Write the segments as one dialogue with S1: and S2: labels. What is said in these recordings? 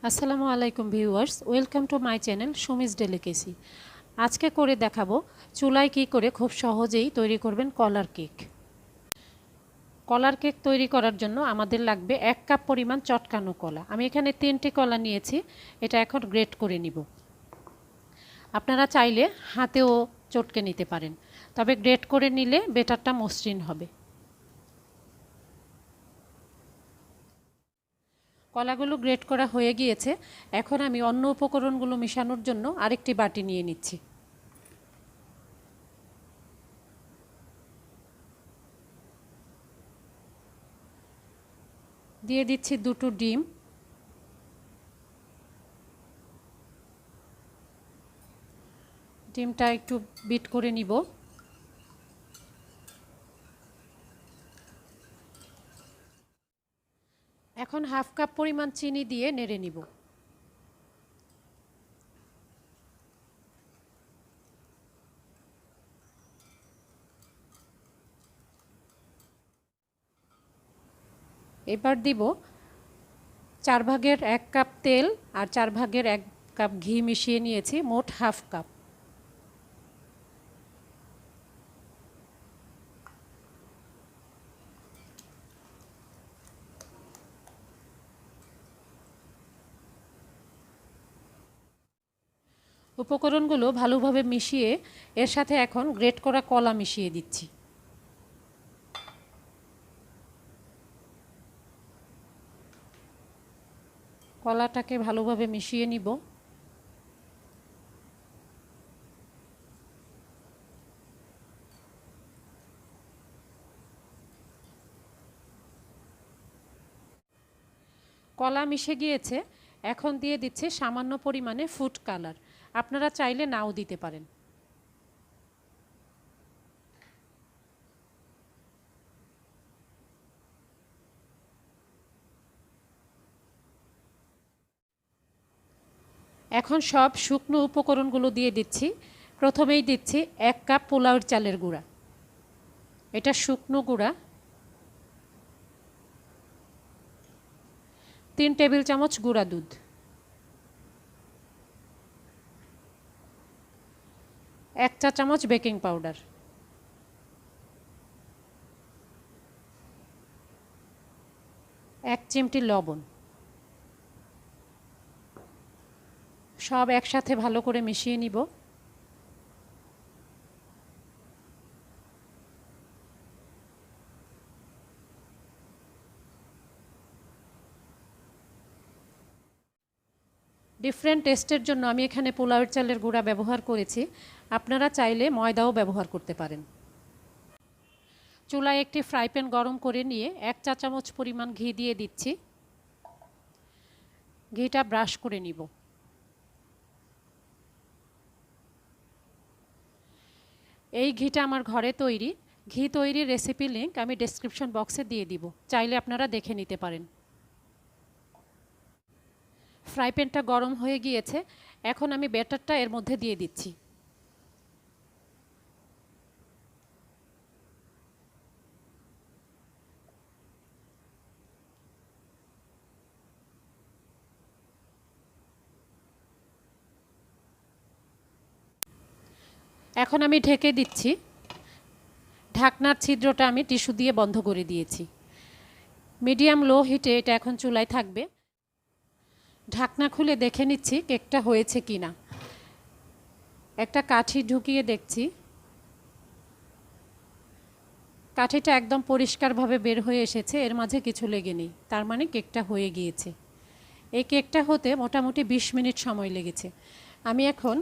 S1: আসসালামু আলাইকুম viewers, welcome to my channel Sumi's delicacy. আজকে করে দেখাবো চুলায় কি করে খুব সহজেই তৈরি করবেন কলার কেক। কলার কেক তৈরি করার জন্য আমাদের লাগবে 1 কাপ পরিমাণ চটকানো কলা। আমি এখানে 3টি কলা নিয়েছি, এটা এখন গ্রেট করে নিব। আপনারা চাইলে হাতেও চটকে নিতে পারেন, তবে গ্রেট করে নিলে বেটারটা মসৃণ হবে। কলাগুলো গ্রেট করা হয়ে গিয়েছে, এখন আমি অন্য উপকরণগুলো মেশানোর জন্য আরেকটি বাটি নিয়ে নিচ্ছি। দিয়ে দিচ্ছি 2টো ডিম, ডিমটা একটু বিট করে নিব। এখন 1/2 কাপ পরিমাণ চিনি দিয়ে নেড়ে নিব। এবার দিব 4/1 কাপ তেল আর 4/1 কাপ ঘি মিশিয়ে নিয়েছি, মোট 1/2 কাপ। উপকরণগুলো ভালোভাবে মিশিয়ে এর সাথে এখন গ্রেট করা কলা মিশিয়ে দিচ্ছি। কলাটাকে ভালোভাবে মিশিয়ে নিব। কলা মিশে গিয়েছে, এখন দিয়ে দিচ্ছে সামান্য পরিমাণে ফুড কালার। আপনারা চাইলে নাও দিতে পারেন। এখন সব শুকনো উপকরণগুলো দিয়ে দিচ্ছি। প্রথমেই দিচ্ছি 1 কাপ পোলাওর চালের গুঁড়া, এটা শুকনো গুঁড়া। 3 টেবিল চামচ গুঁড়া দুধ, 1 চা চামচ বেকিং পাউডার, 1 চিমটি লবণ। সব একসাথে ভালো করে মিশিয়ে নিব। ডিফারেন্ট টেস্টের জন্য আমি এখানে পোলাওয়ের চালের গুঁড়া ব্যবহার করেছি, আপনারা চাইলে ময়দাও ব্যবহার করতে পারেন। চুলায় একটি ফ্রাই প্যান গরম করে নিয়ে 1 চা চামচ পরিমাণ ঘি দিয়ে দিচ্ছি। ঘিটা ব্রাশ করে নিব। এই ঘিটা আমার ঘরে তৈরি। ঘি তৈরির রেসিপি লিংক আমি ডেসক্রিপশন বক্সে দিয়ে দিব, চাইলে আপনারা দেখে নিতে পারেন। ফ্রাই প্যানটা গরম হয়ে গিয়েছে, এখন আমি ব্যাটারটা এর মধ্যে দিয়ে দিচ্ছি। এখন আমি ঢেকে দিচ্ছি। ঢাকনার ছিদ্রটা আমি টিস্যু দিয়ে বন্ধ করে দিয়েছি। মিডিয়াম লো হিটে এটা এখন চুলায় থাকবে। ঢাকনা খুলে দেখে নিচ্ছি কেকটা হয়েছে কিনা। একটা কাঠি ঢুকিয়ে দেখছি, কাঠিটা একদম পরিষ্কারভাবে বের হয়ে এসেছে, এর মাঝে কিছু লেগে নেই, তার মানে কেকটা হয়ে গিয়েছে। এই কেকটা হতে মোটামুটি 20 মিনিট সময় লেগেছে। আমি এখন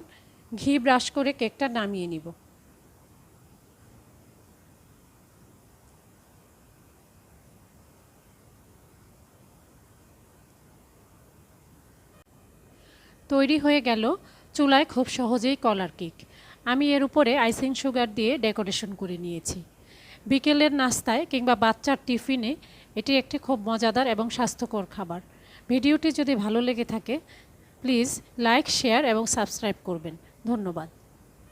S1: ঘি ব্রাশ করে কেকটা নামিয়ে নিব। তৈরি হয়ে গেল চুলায় খুব সহজেই কলার কেক। আমি এর উপরে আইসিং সুগার দিয়ে ডেকোরেশন করে নিয়েছি। বিকেলের নাস্তায় কিংবা বাচ্চার টিফিনে এটি একটি খুব মজাদার এবং স্বাস্থ্যকর খাবার। ভিডিওটি যদি ভালো লেগে থাকে প্লিজ লাইক, শেয়ার এবং সাবস্ক্রাইব করবেন। ধন্যবাদ।